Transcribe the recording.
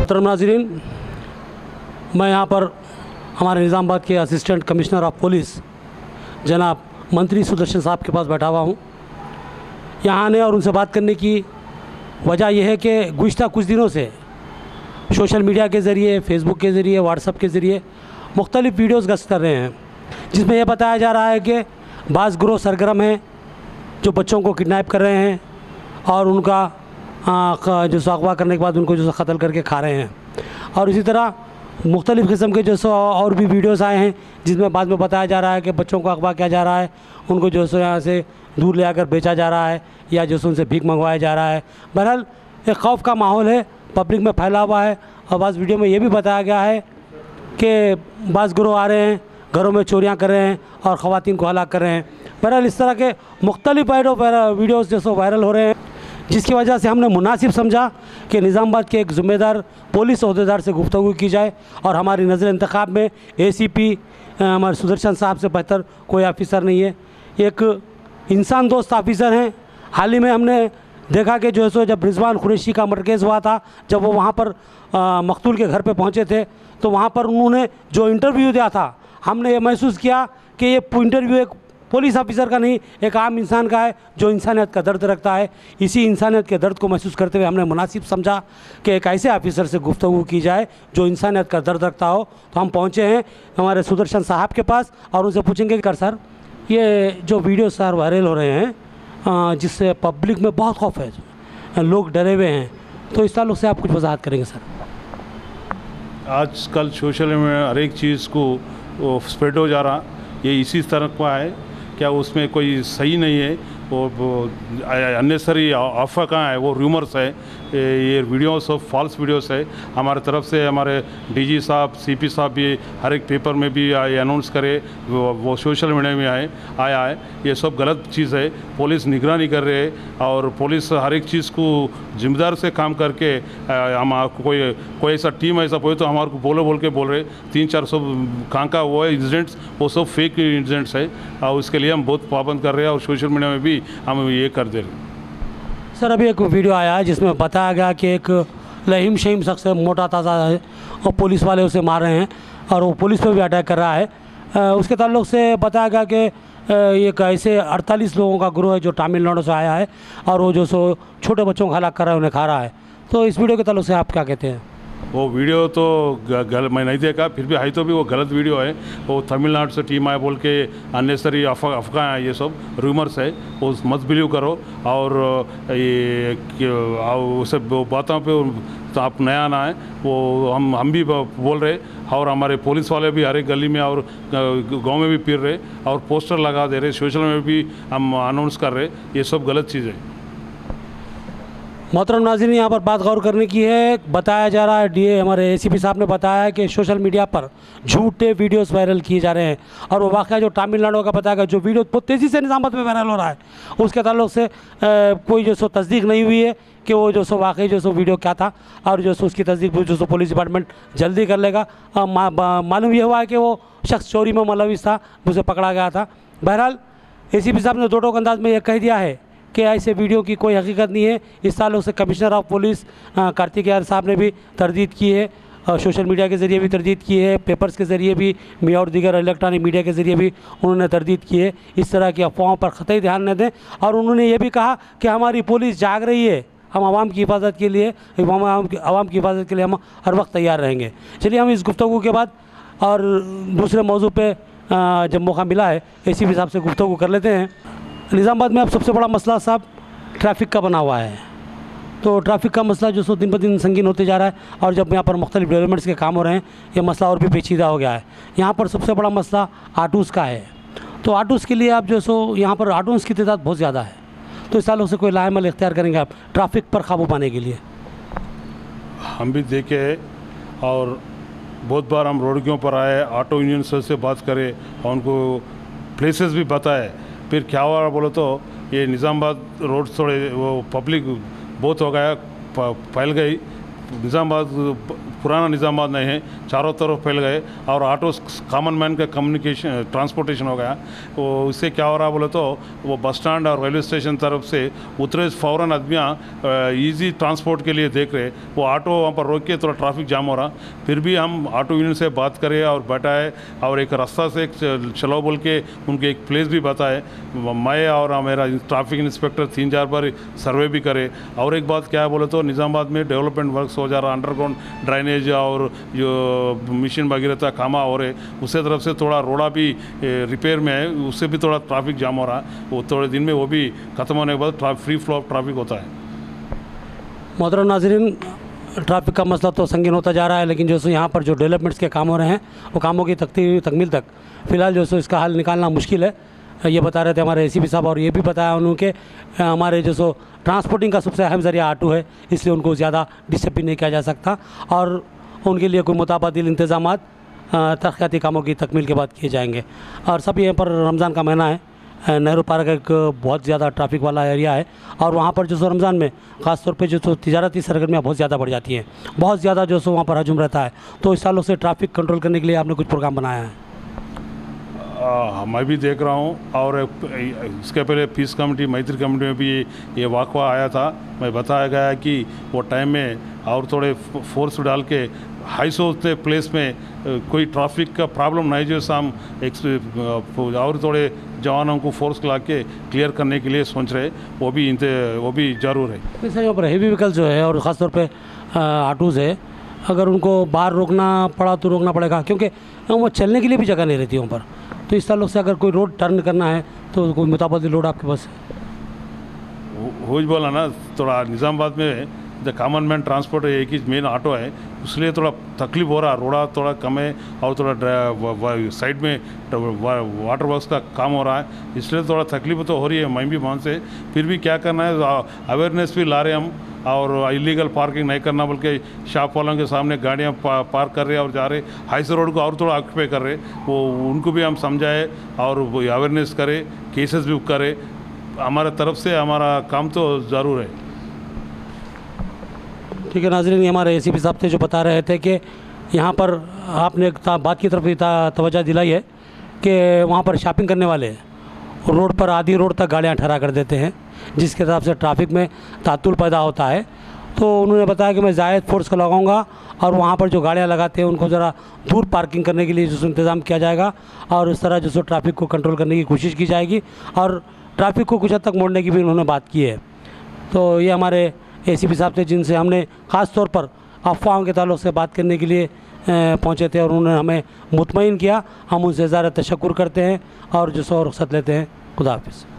मोहतरम नाज़रीन, मैं यहाँ पर हमारे निज़ामाबाद के असिस्टेंट कमिश्नर ऑफ पुलिस जनाब मंत्री सुदर्शन साहब के पास बैठा हुआ हूँ। यहाँ आने और उनसे बात करने की वजह यह है कि गुज़िश्ता कुछ दिनों से सोशल मीडिया के ज़रिए, फेसबुक के ज़रिए, व्हाट्सएप के ज़रिए मुख्तलिफ़ वीडियोज़ गश्त कर रहे हैं, जिसमें यह बताया जा रहा है कि बाज़ गिरोह सरगर्म हैं जो बच्चों को किडनैप कर रहे हैं और उनका जो सो अगवा करने के बाद उनको जो कत्ल करके खा रहे हैं। और इसी तरह मुख्तलिफ़ किस्म के जो सो और भी वीडियोस आए हैं जिसमें बाद में बताया जा रहा है कि बच्चों को अगवा किया जा रहा है, उनको जो सो यहाँ से दूर ले आकर बेचा जा रहा है या जो सो उनसे भीख मंगवाया जा रहा है। बहरहाल एक खौफ का माहौल है, पब्लिक में फैला हुआ है। और बाज़ वीडियो में ये भी बताया गया है कि बाज़ गिरोह आ रहे हैं, घरों में चोरियाँ कर रहे हैं और ख़वातीन को हलाक कर रहे हैं। बहरहाल इस तरह के मुख्तलिफ़ वीडियोज़ जो सो वायरल हो रहे हैं, जिसकी वजह से हमने मुनासिब समझा कि निज़ामाबाद के एक ज़िम्मेदार पुलिस अहदेदार से गुफ्तगू की जाए और हमारी नज़र इंतखाब में ACP हमारे सुदर्शन साहब से बेहतर कोई ऑफिसर नहीं है। एक इंसान दोस्त ऑफिसर हैं। हाल ही में हमने देखा कि जो है सो जब रिजवान कुरैशी का मरकज़ हुआ था, जब वो वहाँ पर मकतूल के घर पे पहुँचे थे तो वहाँ पर उन्होंने जो इंटरव्यू दिया था, हमने ये महसूस किया कि ये इंटरव्यू एक पुलिस ऑफिसर का नहीं, एक आम इंसान का है जो इंसानियत का दर्द रखता है। इसी इंसानियत के दर्द को महसूस करते हुए हमने मुनासिब समझा कि एक ऐसे ऑफिसर से गुफ्तगू की जाए जो इंसानियत का दर्द रखता हो। तो हम पहुँचे हैं हमारे सुदर्शन साहब के पास और उनसे पूछेंगे कि सर, ये जो वीडियो सर वायरल हो रहे हैं जिससे पब्लिक में बहुत खौफ है, लोग डरे हुए हैं, तो इस ताल्लुक़ से आप कुछ वजाहत करेंगे सर? आजकल सोशल में हर एक चीज़ को स्प्रेड हो जा रहा, ये इसी तरह का है। क्या उसमें कोई सही नहीं है, वो अननेसरी अफवाह कहाँ है, वो रूमर्स है, ये वीडियोस ऑफ फॉल्स वीडियोस है। हमारे तरफ से हमारे DG साहब, CP साहब भी हर एक पेपर में भी अनाउंस करे, वो सोशल मीडिया में आया है। ये सब गलत चीज़ है। पुलिस निगरानी कर रहे हैं और पुलिस हर एक चीज़ को जिम्मेदार से काम करके हम कोई ऐसा टीम ऐसा कोई तो हमारे को बोल के बोल रहे 3-4 सब कहाँ का वो इंसिडेंट्स, वो सब फेक इंसिडेंट्स है और उसके लिए हम बहुत पाबंद कर रहे हैं और सोशल मीडिया में भी हम ये कर दे रहे हैं। सर, अभी एक वीडियो आया है जिसमें बताया गया कि एक लहीम शहीम शख्स मोटा ताज़ा है और पुलिस वाले उसे मार रहे हैं और वो पुलिस पे भी अटैक कर रहा है। उसके ताल्लुक़ से बताया गया कि एक ऐसे 48 लोगों का ग्रुप है जो तमिलनाडु से आया है और वो जो सो छोटे बच्चों को हलाक कर रहा है, उन्हें खा रहा है। तो इस वीडियो के ताल्लुक़ से आप क्या कहते हैं? वो वीडियो तो मैं नहीं देखा, फिर भी है तो भी वो गलत वीडियो है। वो तमिलनाडु से टीम आए बोल के अननेसरी अफवाह है, ये सब रूमर्स है, वो मत बिलीव करो। और ये उसे बातों पे तो आप नया ना है, वो हम भी बोल रहे और हमारे पुलिस वाले भी हर एक गली में और गांव में भी फिर रहे और पोस्टर लगा दे रहे, सोशल में भी हम अनाउंस कर रहे। ये सब गलत चीज़ है। मोहतरम नाज़रीन, यहाँ पर बात गौर करने की है। बताया जा रहा है, DA हमारे ACP साहब ने बताया है कि सोशल मीडिया पर झूठे वीडियोस वायरल किए जा रहे हैं और वो वाक़या जो तमिलनाडु का बताया गया, जो वीडियो बहुत तेज़ी से निज़ामाबाद में वायरल हो रहा है, उसके ताल्लुक़ से कोई जो सो तस्दीक नहीं हुई है कि वो जो सो वाकई जो सो वीडियो क्या था और जो सो उसकी तस्दीक जो सो पुलिस डिपार्टमेंट जल्दी कर लेगा। मालूम ये हुआ है कि वो शख्स चोरी में मुलविस था, उसे पकड़ा गया था। बहरहाल ACP साहब ने दो टोक अंदाज में यह कह दिया है कि ऐसे वीडियो की कोई हकीकत नहीं है। इस ताल्लुक़ से कमिश्नर ऑफ पुलिस कार्तिक यार साहब ने भी तरदीद की है, सोशल मीडिया के ज़रिए भी तरदीद की है, पेपर्स के ज़रिए भी और दीगर इलेक्ट्रॉनिक मीडिया के ज़रिए भी उन्होंने तरदीद की है। इस तरह की अफवाहों पर क़तई ध्यान न दें और उन्होंने ये भी कहा कि हमारी पुलिस जाग रही है, हम आवाम की हिफाजत के लिए, आवाम की हिफाजत के लिए हम हर वक्त तैयार रहेंगे। चलिए, हम इस गुफ्तगू के बाद और दूसरे मौजू पर जब मौका मिला है ACP साहब से गुफ्तगू कर लेते हैं। निज़ामाबाद में अब सबसे बड़ा मसला साहब ट्रैफिक का बना हुआ है। तो ट्रैफिक का मसला जो सो दिन ब दिन संगीन होते जा रहा है और जब यहाँ पर मुख्तलिफ डेवलपमेंट्स के काम हो रहे हैं, ये मसला और भी पेचीदा हो गया है। यहाँ पर सबसे बड़ा मसला ऑटोज़ का है। तो ऑटोज़ के लिए आप जो सो यहाँ पर ऑटोज़ की तादाद बहुत ज़्यादा है, तो इस सालों से कोई लाएमल इख्तियार करेंगे आप ट्रैफिक पर काबू पाने के लिए? हम भी देखे और बहुत बार हम रोड के ऊपर आए, ऑटो यूनियन से बात करें और उनको प्लेसेस भी बताए। फिर क्या हुआ बोलो तो ये निज़ामाबाद रोड थोड़े वो पब्लिक बहुत हो गया, फैल गई। निज़ामाबाद पुराना निज़ामाबाद नहीं है, चारों तरफ फैल गए और ऑटो कॉमन मैन का कम्युनिकेशन ट्रांसपोर्टेशन हो गया। वो उससे क्या हो रहा बोले तो वो बस स्टैंड और रेलवे स्टेशन तरफ से उतरे फ़ौरन आदमियाँ ईजी ट्रांसपोर्ट के लिए देख रहे, वो ऑटो वहाँ पर रोक के थोड़ा ट्रैफिक जाम हो रहा। फिर भी हम ऑटो यूनियन से बात करें और बैठाए और एक रास्ता से चलो बोल के उनके एक प्लेस भी बताए। मैं और मेरा ट्रैफिक इंस्पेक्टर 3-4 बार सर्वे भी करे। और एक बात क्या है बोले तो निज़ामाबाद में डेवलपमेंट वर्क्स हो जा रहा, अंडरग्राउंड ड्राइनेज और जो मिशन भगीरथा कामा हो रहे, उससे तरफ से थोड़ा रोड़ा भी रिपेयर में है, उससे भी थोड़ा ट्रैफिक जाम हो रहा। वो थोड़े दिन में वो भी ख़त्म होने के बाद फ्री फ्लो ऑफ ट्रैफिक होता है। मोहतरम नाज़रीन, ट्रैफिक का मसला तो संगीन होता जा रहा है, लेकिन जो सो यहाँ पर जो डेवलपमेंट्स के काम हो रहे हैं वो कामों की तकमील तक फ़िलहाल जो सो इसका हल निकालना मुश्किल है। ये बता रहे थे हमारे एसीपी साहब, और ये भी बताया उन्होंने कि हमारे जो सो ट्रांसपोर्टिंग का सबसे अहम ज़रिया ऑटो है, इसलिए उनको ज़्यादा डिस्टर्ब भी नहीं किया जा सकता और उनके लिए कोई मुताबादिल इंतज़ामात तरक्याती कामों की तकमील के बाद किए जाएंगे। और सब यहाँ पर रमज़ान का महीना है, नेहरू पार्क एक बहुत ज़्यादा ट्रैफिक वाला एरिया है और वहाँ पर जो सो रमज़ान में ख़ास तौर पे जो सो तिजारती सरगर्मियाँ बहुत ज़्यादा बढ़ जाती हैं, बहुत ज़्यादा जो सो वहाँ पर हजूम रहता है। तो इस सालों से ट्रैफिक कंट्रोल करने के लिए आपने कुछ प्रोग्राम बनाया है? मैं भी देख रहा हूँ और इसके पहले पीस कमेटी मैत्री कमेटी में भी ये वाक़ा आया था। मैं बताया गया कि वो टाइम में और थोड़े फोर्स डाल के हाई सोचते प्लेस में कोई ट्रैफिक का प्रॉब्लम नहीं, जो हम और थोड़े जवानों को फोर्स ला के क्लियर करने के लिए सोच रहे, वो भी ज़रूर है। जैसे यहाँ पर हेवी व्हीकल जो है और ख़ास तौर पे ऑटोज़ है, अगर उनको बाहर रोकना पड़ा तो रोकना पड़ेगा, क्योंकि वो चलने के लिए भी जगह नहीं रहती वहाँ पर। तो इस ताल्लुक से अगर कोई रोड टर्न करना है तो कोई मुताबिक रोड आपके पास है? हो बोला ना, थोड़ा निज़ामाबाद में द कॉमन मैन ट्रांसपोर्ट एक ही मेन ऑटो है, इसलिए थोड़ा तकलीफ हो रहा। रोड़ा थोड़ा कम है और थोड़ा साइड में वाटर वर्क्स का काम हो रहा है, इसलिए थोड़ा तकलीफ तो हो रही है। मैं भी मान से फिर भी क्या करना है, अवेयरनेस भी ला रहे हम और इलीगल पार्किंग नहीं करना, बल्कि शॉप वालों के सामने गाड़ियाँ पार्क कर रहे हैं और जा रहे हाई से रोड को और थोड़ा ऑक्यूपाई कर रहे, वो उनको भी हम समझाए और अवेयरनेस करें, केसेस भी करें। हमारे तरफ से हमारा काम तो ज़रूर है। ठीक है नाज़रीन, ये हमारे एसीपी साहब थे जो बता रहे थे कि यहाँ पर आपने एक बात की तरफ भी तवज्जो दिलाई है कि वहाँ पर शॉपिंग करने वाले रोड पर आधी रोड तक गाड़ियाँ ठहरा कर देते हैं, जिसके हिसाब से ट्रैफिक में तातुल पैदा होता है। तो उन्होंने बताया कि मैं ज़ायद फोर्स को लगाऊंगा और वहाँ पर जो गाड़ियाँ लगाते हैं उनको ज़रा दूर पार्किंग करने के लिए जो इंतज़ाम किया जाएगा और इस तरह जो ट्रैफिक को कंट्रोल करने की कोशिश की जाएगी और ट्रैफिक को कुछ हद तक मोड़ने की भी उन्होंने बात की है। तो ये हमारे एसीपी साहब थे जिनसे हमने ख़ास तौर पर अफवाहों के ताल्लुक़ से बात करने के लिए पहुँचे थे और उन्होंने हमें मुतमईन किया। हम उनसे ज़्यादा तशक्कुर करते हैं और जो सो रुख़्सत लेते हैं। खुदा हाफ़िज़।